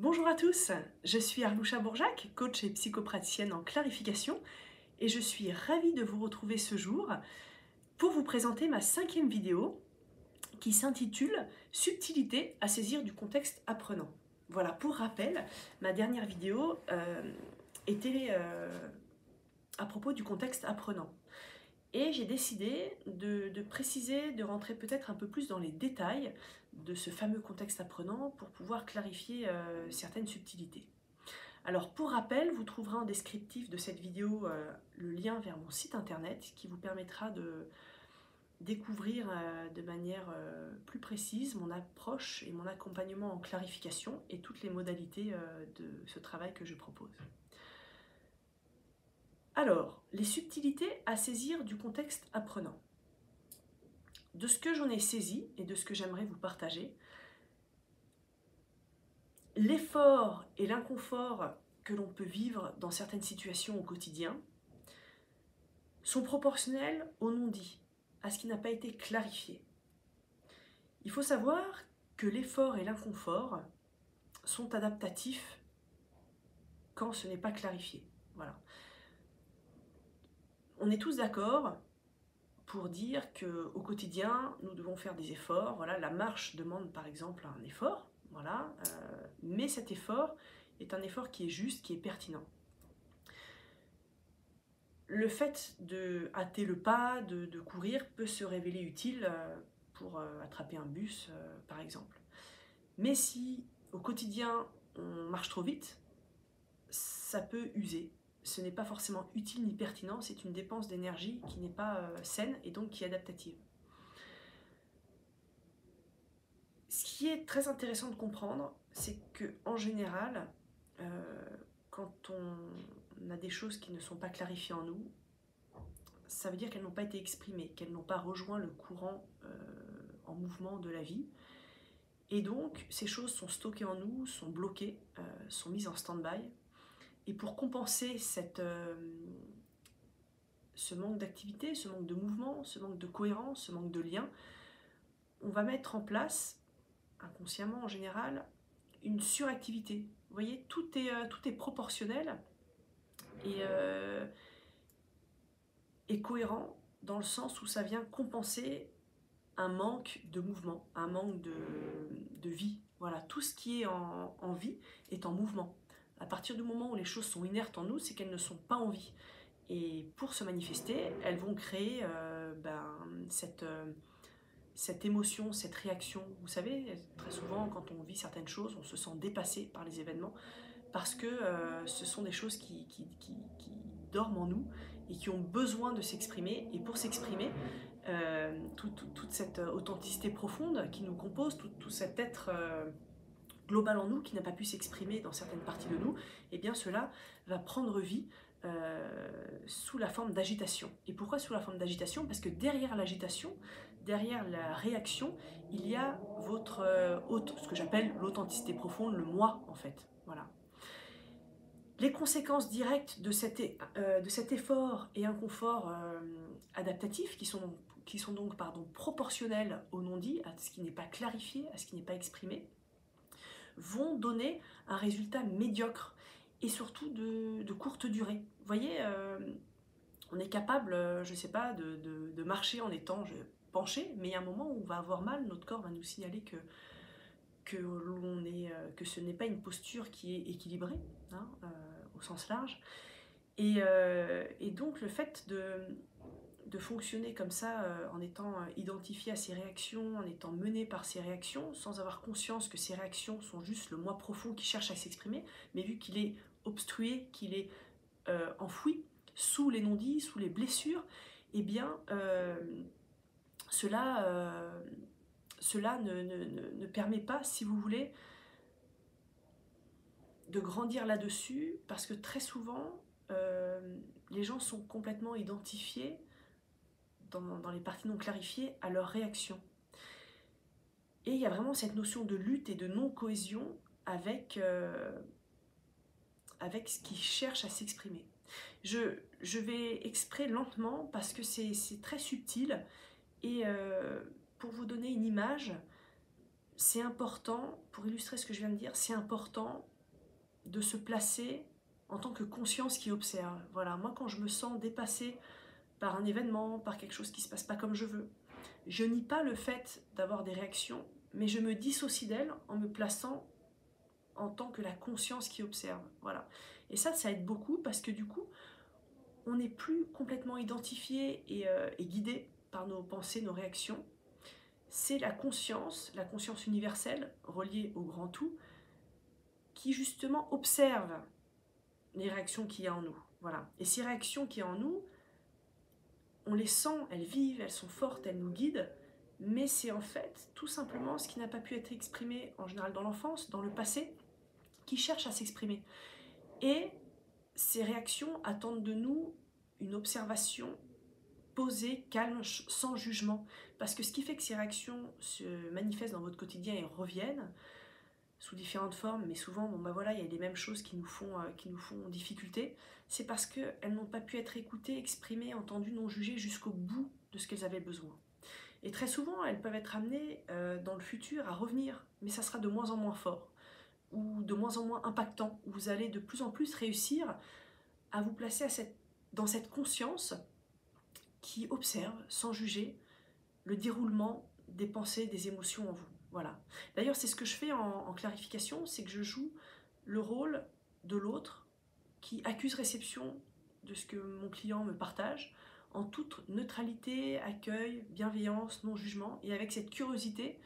Bonjour à tous, je suis Arloucha Bourjac, coach et psychopraticienne en clarification et je suis ravie de vous retrouver ce jour pour vous présenter ma 5e vidéo qui s'intitule Subtilité à saisir du contexte apprenant. Voilà, pour rappel, ma dernière vidéo était à propos du contexte apprenant. Et j'ai décidé de préciser, de rentrer peut-être un peu plus dans les détails de ce fameux contexte apprenant pour pouvoir clarifier certaines subtilités. Alors pour rappel, vous trouverez en descriptif de cette vidéo le lien vers mon site internet qui vous permettra de découvrir de manière plus précise mon approche et mon accompagnement en clarification et toutes les modalités de ce travail que je propose. Alors, les subtilités à saisir du contexte apprenant. De ce que j'en ai saisi et de ce que j'aimerais vous partager, l'effort et l'inconfort que l'on peut vivre dans certaines situations au quotidien sont proportionnels au non-dit, à ce qui n'a pas été clarifié. Il faut savoir que l'effort et l'inconfort sont adaptatifs quand ce n'est pas clarifié. Voilà. On est tous d'accord pour dire qu'au quotidien, nous devons faire des efforts. Voilà, la marche demande par exemple un effort, voilà, mais cet effort est un effort qui est juste, qui est pertinent. Le fait de hâter le pas, de courir, peut se révéler utile pour attraper un bus, par exemple. Mais si au quotidien on marche trop vite, ça peut user. Ce n'est pas forcément utile ni pertinent, c'est une dépense d'énergie qui n'est pas saine et donc qui est adaptative. Ce qui est très intéressant de comprendre, c'est qu'en général, quand on a des choses qui ne sont pas clarifiées en nous, ça veut dire qu'elles n'ont pas été exprimées, qu'elles n'ont pas rejoint le courant en mouvement de la vie. Et donc, ces choses sont stockées en nous, sont bloquées, sont mises en stand-by. Et pour compenser ce manque d'activité, ce manque de mouvement, ce manque de cohérence, ce manque de lien, on va mettre en place, inconsciemment en général, une suractivité. Vous voyez, tout est proportionnel et cohérent dans le sens où ça vient compenser un manque de mouvement, un manque de vie. Voilà, tout ce qui est en vie est en mouvement. À partir du moment où les choses sont inertes en nous, c'est qu'elles ne sont pas en vie. Et pour se manifester, elles vont créer cette émotion, cette réaction. Vous savez, très souvent, quand on vit certaines choses, on se sent dépassé par les événements parce que ce sont des choses qui dorment en nous et qui ont besoin de s'exprimer. Et pour s'exprimer, toute cette authenticité profonde qui nous compose, tout cet être global en nous qui n'a pas pu s'exprimer dans certaines parties de nous, et bien cela va prendre vie sous la forme d'agitation. Et pourquoi sous la forme d'agitation? Parce que derrière l'agitation, derrière la réaction, il y a ce que j'appelle l'authenticité profonde, le moi en fait. Voilà. Les conséquences directes de cet effort et inconfort adaptatif, qui sont donc proportionnels au non-dit, à ce qui n'est pas clarifié, à ce qui n'est pas exprimé, vont donner un résultat médiocre et surtout de courte durée. Vous voyez, on est capable, je ne sais pas, de marcher en étant penché, mais il y a un moment où on va avoir mal, notre corps va nous signaler que ce n'est pas une posture qui est équilibrée, hein, au sens large. Et donc le fait de fonctionner comme ça, en étant identifié à ses réactions, en étant mené par ses réactions, sans avoir conscience que ces réactions sont juste le moi profond qui cherche à s'exprimer, mais vu qu'il est obstrué, qu'il est enfoui sous les non-dits, sous les blessures, eh bien cela ne permet pas, si vous voulez, de grandir là-dessus, parce que très souvent, les gens sont complètement identifiés dans les parties non clarifiées à leurs réactions. Et il y a vraiment cette notion de lutte et de non-cohésion avec ce qui cherche à s'exprimer. Je vais exprès lentement parce que c'est très subtil et pour vous donner une image, c'est important, pour illustrer ce que je viens de dire, c'est important de se placer en tant que conscience qui observe. Voilà, moi quand je me sens dépassée par un événement, par quelque chose qui ne se passe pas comme je veux, je nie pas le fait d'avoir des réactions, mais je me dissocie d'elles en me plaçant en tant que la conscience qui observe. Voilà. Et ça aide beaucoup parce que du coup, on n'est plus complètement identifié et guidé par nos pensées, nos réactions. C'est la conscience universelle, reliée au grand tout, qui justement observe les réactions qu'il y a en nous. Voilà. Et ces réactions qu'il y a en nous, on les sent, elles vivent, elles sont fortes, elles nous guident, mais c'est en fait tout simplement ce qui n'a pas pu être exprimé en général dans l'enfance, dans le passé, qui cherche à s'exprimer. Et ces réactions attendent de nous une observation posée, calme, sans jugement. Parce que ce qui fait que ces réactions se manifestent dans votre quotidien et reviennent, sous différentes formes, mais souvent, bon bah voilà, il y a les mêmes choses qui nous font difficulté, c'est parce qu'elles n'ont pas pu être écoutées, exprimées, entendues, non jugées jusqu'au bout de ce qu'elles avaient besoin. Et très souvent, elles peuvent être amenées dans le futur à revenir, mais ça sera de moins en moins fort, ou de moins en moins impactant, où vous allez de plus en plus réussir à vous placer dans cette conscience qui observe, sans juger, le déroulement des pensées, des émotions en vous. Voilà. D'ailleurs, c'est ce que je fais en clarification, c'est que je joue le rôle de l'autre qui accuse réception de ce que mon client me partage, en toute neutralité, accueil, bienveillance, non-jugement, et avec cette curiosité,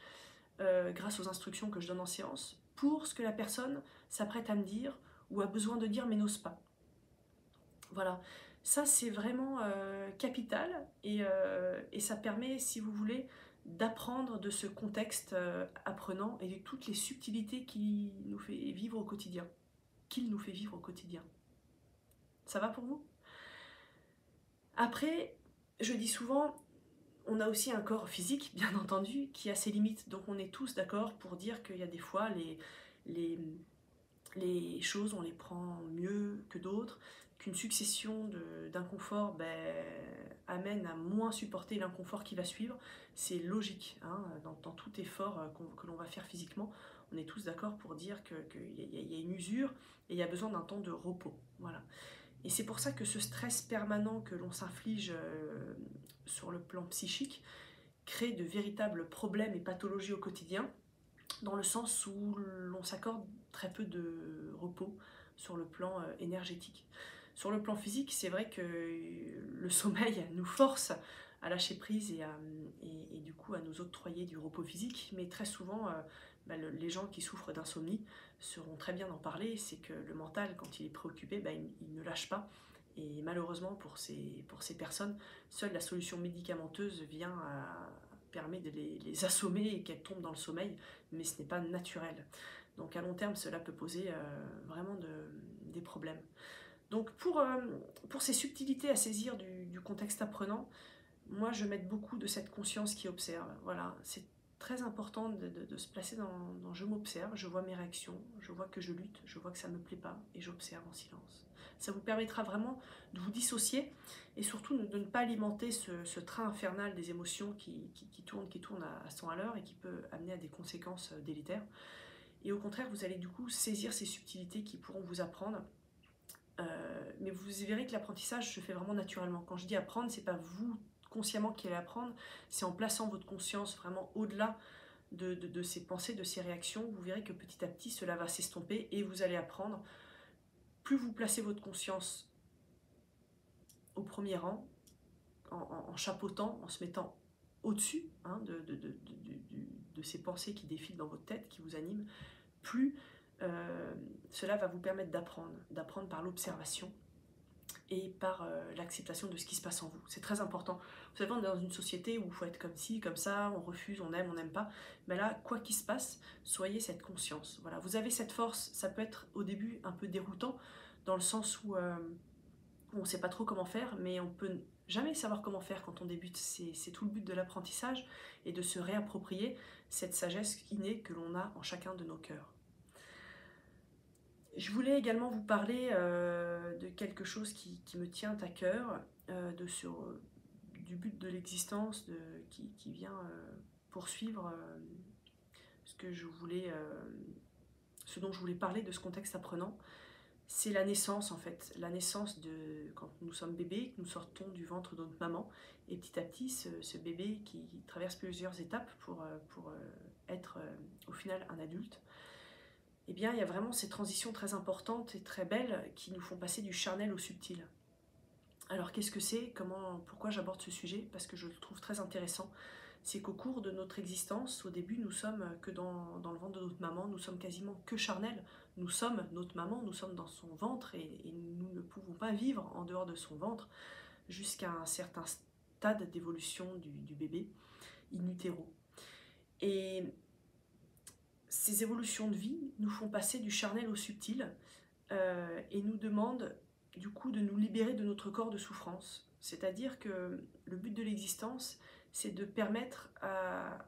grâce aux instructions que je donne en séance, pour ce que la personne s'apprête à me dire ou a besoin de dire mais n'ose pas. Voilà, ça c'est vraiment capital et ça permet, si vous voulez, d'apprendre de ce contexte apprenant et de toutes les subtilités qu'il nous fait vivre au quotidien. Ça va pour vous? Après, je dis souvent, on a aussi un corps physique, bien entendu, qui a ses limites. Donc on est tous d'accord pour dire qu'il y a des fois les, les choses, on les prend mieux que d'autres, qu'une succession d'inconforts amène à moins supporter l'inconfort qui va suivre. C'est logique, hein, dans tout effort que l'on va faire physiquement. On est tous d'accord pour dire qu'il y a une usure et il y a besoin d'un temps de repos. Voilà. Et c'est pour ça que ce stress permanent que l'on s'inflige sur le plan psychique crée de véritables problèmes et pathologies au quotidien, dans le sens où l'on s'accorde très peu de repos sur le plan énergétique. Sur le plan physique, c'est vrai que le sommeil nous force à lâcher prise et du coup à nous octroyer du repos physique, mais très souvent, les gens qui souffrent d'insomnie sauront très bien en parler, c'est que le mental, quand il est préoccupé, il ne lâche pas. Et malheureusement pour ces personnes, seule la solution médicamenteuse permet de les assommer et qu'elles tombent dans le sommeil, mais ce n'est pas naturel. Donc à long terme, cela peut poser vraiment des problèmes. Donc pour ces subtilités à saisir du contexte apprenant, moi je m'aide beaucoup de cette conscience qui observe. Voilà, c'est très important de se placer dans je m'observe, je vois mes réactions, je vois que je lutte, je vois que ça ne me plaît pas et j'observe en silence. Ça vous permettra vraiment de vous dissocier et surtout de ne pas alimenter ce train infernal des émotions qui tourne à 100 à l'heure et qui peut amener à des conséquences délétères. Et au contraire, vous allez du coup saisir ces subtilités qui pourront vous apprendre. Mais vous verrez que l'apprentissage se fait vraiment naturellement. Quand je dis apprendre, c'est pas vous consciemment qui allez apprendre, c'est en plaçant votre conscience vraiment au-delà de ces pensées, de ces réactions. Vous verrez que petit à petit, cela va s'estomper et vous allez apprendre. Plus vous placez votre conscience au premier rang, en chapeautant, en se mettant au-dessus hein, de ces pensées qui défilent dans votre tête, qui vous animent, plus cela va vous permettre d'apprendre par l'observation et par l'acceptation de ce qui se passe en vous. C'est très important. Vous savez, on est dans une société où il faut être comme ci, comme ça, on refuse, on n'aime pas. Mais là, quoi qu'il se passe, soyez cette conscience. Voilà, vous avez cette force. Ça peut être au début un peu déroutant, dans le sens où on ne sait pas trop comment faire, mais on peut jamais savoir comment faire quand on débute. C'est tout le but de l'apprentissage et de se réapproprier cette sagesse innée que l'on a en chacun de nos cœurs. Je voulais également vous parler de quelque chose qui me tient à cœur, du but de l'existence qui vient poursuivre ce dont je voulais parler de ce contexte apprenant, c'est la naissance en fait. La naissance quand nous sommes bébés, que nous sortons du ventre de notre maman, et petit à petit, ce bébé qui traverse plusieurs étapes pour être au final un adulte, eh bien, il y a vraiment ces transitions très importantes et très belles qui nous font passer du charnel au subtil. Alors qu'est-ce que c'est? Pourquoi j'aborde ce sujet? Parce que je le trouve très intéressant. C'est qu'au cours de notre existence, au début, nous sommes que dans le ventre de notre maman, nous sommes quasiment que charnels. Nous sommes notre maman, nous sommes dans son ventre et nous ne pouvons pas vivre en dehors de son ventre jusqu'à un certain stade d'évolution du bébé in utero. Et ces évolutions de vie nous font passer du charnel au subtil et nous demandent du coup de nous libérer de notre corps de souffrance. C'est-à-dire que le but de l'existence, c'est de permettre à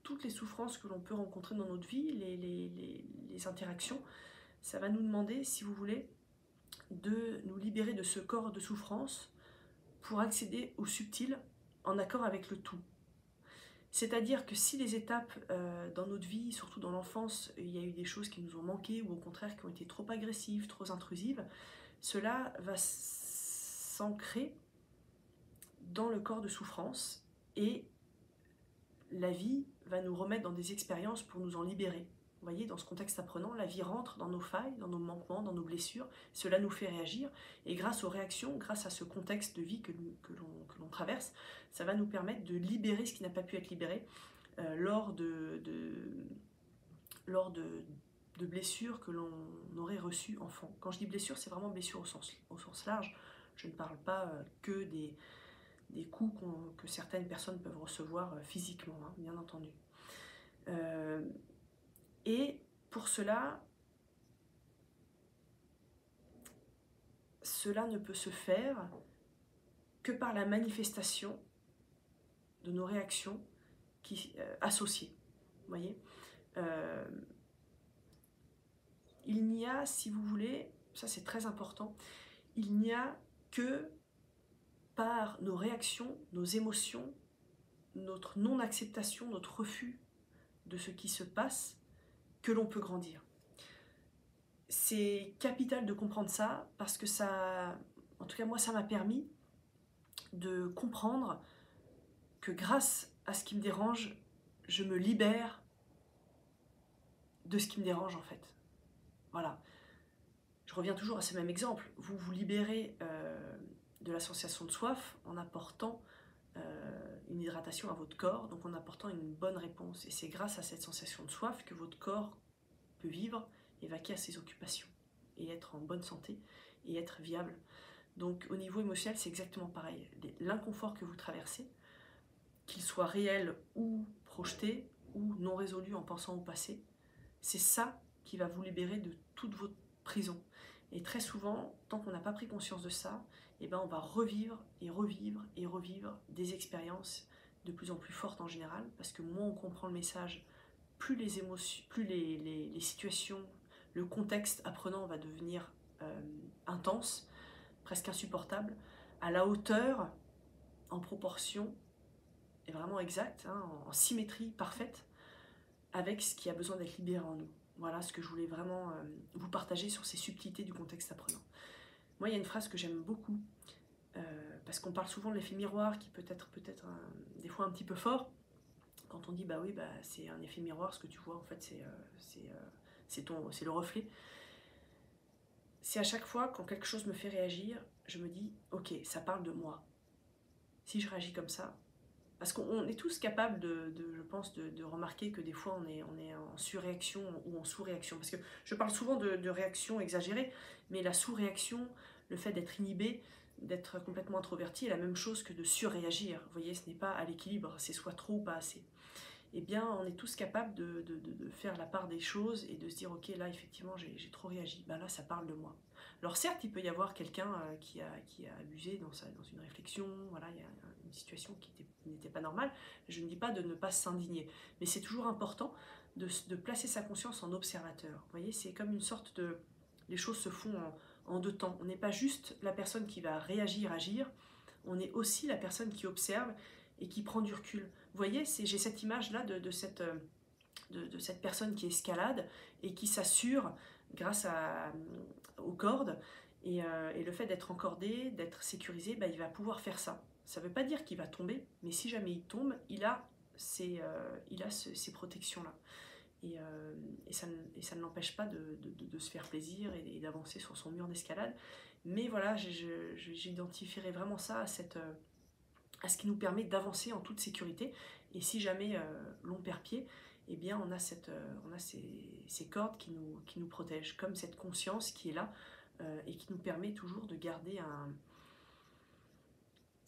toutes les souffrances que l'on peut rencontrer dans notre vie, les interactions, ça va nous demander, si vous voulez, de nous libérer de ce corps de souffrance pour accéder au subtil en accord avec le tout. C'est-à-dire que si les étapes dans notre vie, surtout dans l'enfance, il y a eu des choses qui nous ont manqué ou au contraire qui ont été trop agressives, trop intrusives, cela va s'ancrer dans le corps de souffrance et la vie va nous remettre dans des expériences pour nous en libérer. Vous voyez, dans ce contexte apprenant, la vie rentre dans nos failles, dans nos manquements, dans nos blessures. Cela nous fait réagir. Et grâce aux réactions, grâce à ce contexte de vie que l'on traverse, ça va nous permettre de libérer ce qui n'a pas pu être libéré lors de blessures que l'on aurait reçues enfant. Quand je dis blessure, c'est vraiment blessure au sens large. Je ne parle pas que des coups que certaines personnes peuvent recevoir physiquement, hein, bien entendu. Et pour cela ne peut se faire que par la manifestation de nos réactions associées. Vous voyez, il n'y a, si vous voulez, ça c'est très important, il n'y a que par nos réactions, nos émotions, notre non-acceptation, notre refus de ce qui se passe, que l'on peut grandir. C'est capital de comprendre ça parce que ça, en tout cas moi, ça m'a permis de comprendre que grâce à ce qui me dérange, je me libère de ce qui me dérange en fait. Voilà. Je reviens toujours à ce même exemple. Vous vous libérez de la sensation de soif en apportant une hydratation à votre corps, donc en apportant une bonne réponse. Et c'est grâce à cette sensation de soif que votre corps peut vivre et vaquer à ses occupations et être en bonne santé et être viable. Donc au niveau émotionnel, c'est exactement pareil. L'inconfort que vous traversez, qu'il soit réel ou projeté ou non résolu en pensant au passé, c'est ça qui va vous libérer de toute votre prison. Et très souvent, tant qu'on n'a pas pris conscience de ça, eh ben on va revivre et revivre et revivre des expériences de plus en plus fortes en général, parce que moins on comprend le message, plus les émotions, plus les situations, le contexte apprenant va devenir intense, presque insupportable, à la hauteur, en proportion, et vraiment exacte, hein, en symétrie parfaite, avec ce qui a besoin d'être libéré en nous. Voilà ce que je voulais vraiment vous partager sur ces subtilités du contexte apprenant. Moi, il y a une phrase que j'aime beaucoup, parce qu'on parle souvent de l'effet miroir, qui peut être des fois un petit peu fort, quand on dit bah oui, c'est un effet miroir, ce que tu vois en fait c'est le reflet. C'est à chaque fois quand quelque chose me fait réagir, je me dis ok, ça parle de moi. Si je réagis comme ça, parce qu'on est tous capables je pense, de remarquer que des fois on est en surréaction ou en sous-réaction. Parce que je parle souvent de réaction exagérée, mais la sous-réaction, le fait d'être inhibé, d'être complètement introverti, est la même chose que de surréagir. Vous voyez, ce n'est pas à l'équilibre, c'est soit trop ou pas assez. Eh bien, on est tous capables de faire la part des choses et de se dire, ok, là, effectivement, j'ai trop réagi. Ben là, ça parle de moi. Alors certes, il peut y avoir quelqu'un qui a abusé dans une réflexion, voilà, il y a une situation qui n'était pas normale. Je ne dis pas de ne pas s'indigner, mais c'est toujours important de placer sa conscience en observateur. Vous voyez, c'est comme une sorte de... Les choses se font en deux temps. On n'est pas juste la personne qui va réagir, agir, on est aussi la personne qui observe et qui prend du recul. Vous voyez, j'ai cette image-là de cette personne qui escalade et qui s'assure grâce aux cordes. Et le fait d'être encordé, d'être sécurisé, bah, il va pouvoir faire ça. Ça ne veut pas dire qu'il va tomber, mais si jamais il tombe, il a ces protections-là. Et ça ne l'empêche pas de se faire plaisir et d'avancer sur son mur d'escalade. Mais voilà, j'identifierais vraiment ça à ce qui nous permet d'avancer en toute sécurité. Et si jamais l'on perd pied, eh bien on a ces cordes qui nous protègent, comme cette conscience qui est là et qui nous permet toujours de garder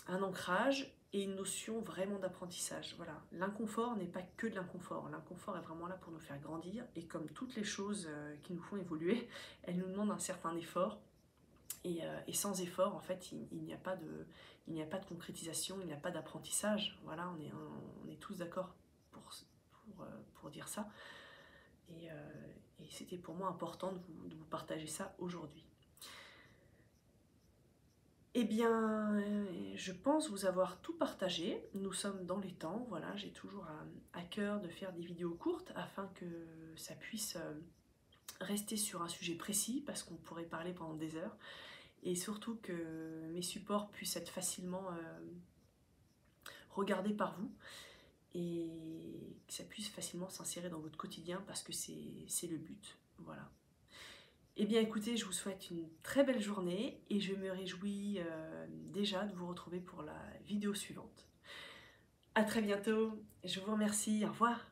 un ancrage et une notion vraiment d'apprentissage. Voilà, l'inconfort n'est pas que de l'inconfort. L'inconfort est vraiment là pour nous faire grandir. Et comme toutes les choses qui nous font évoluer, elles nous demandent un certain effort. Et sans effort, en fait, il n'y a pas de concrétisation, il n'y a pas d'apprentissage. Voilà, on est tous d'accord pour dire ça. Et c'était pour moi important de vous partager ça aujourd'hui. Eh bien, je pense vous avoir tout partagé. Nous sommes dans les temps, voilà, j'ai toujours à cœur de faire des vidéos courtes afin que ça puisse rester sur un sujet précis, parce qu'on pourrait parler pendant des heures. Et surtout que mes supports puissent être facilement regardés par vous et que ça puisse facilement s'insérer dans votre quotidien, parce que c'est le but. Voilà. Eh bien écoutez, je vous souhaite une très belle journée et je me réjouis déjà de vous retrouver pour la vidéo suivante. À très bientôt, je vous remercie, au revoir.